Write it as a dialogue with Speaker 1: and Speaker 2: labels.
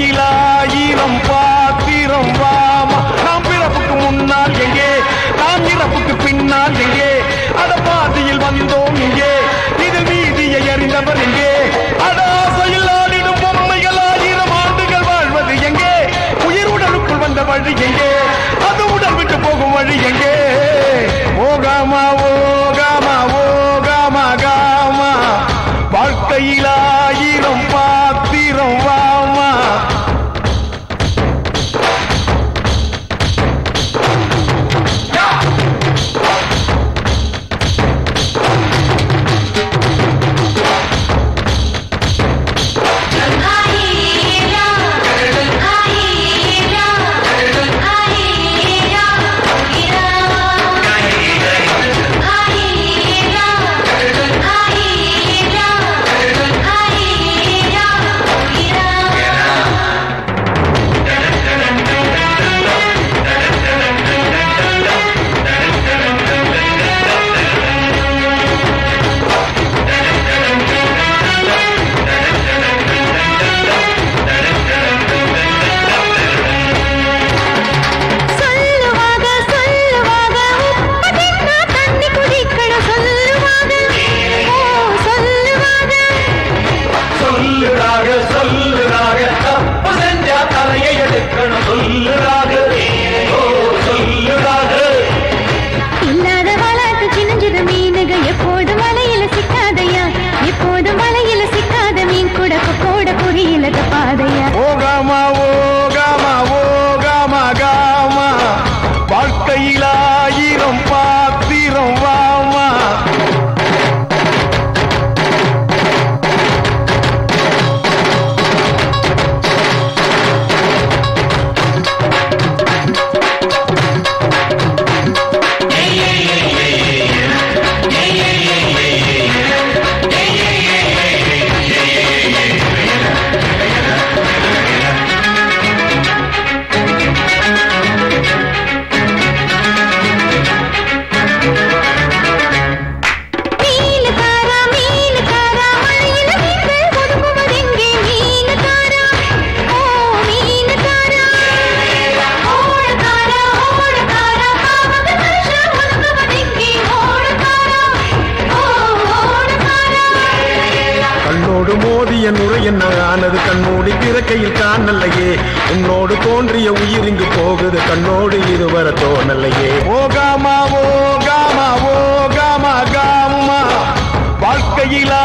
Speaker 1: வாழ்க்கையில் ஆயிரம் பாத்திரம் வாமா. நாம் பிறப்புக்கு முன்னால் எங்கே, நாம் இறப்புக்கு பின்னால் எங்கே, அட பாதியில் வந்தோம் இங்கே, இதில் நீதியை அறிந்தவர் எங்கே, அட ஆசையில் ஆடிடும் பொம்மைகள் ஆயிரம் ஆண்டுகள் வாழ்வது எங்கே, உயிர் உடலுக்குள் வந்த வழி எங்கே, அது உடல் விட்டு போகும் வழி எங்கே. ஓகாமா ஓகாமா ஓகாமா காமா, வாழ்க்கையில் ஆயிரம் பாத்திரம் வாமா. ஓகாமா ஓகாமா ஓகாமா காமா, வாழ்க்கையில் ஆயிரம் பாத்திரம் வாமா. மோதிய நுரை என்ன ஆனது, கண்ணோடி பிறக்கையில் காணல்லையே, உன்னோடு தோன்றிய உயிர் இங்கு போகுது, கண்ணோடு இருவர தோணல்லையே. ஓகாமா ஓகாமா ஓகாமா காமா, வாழ்க்கையில்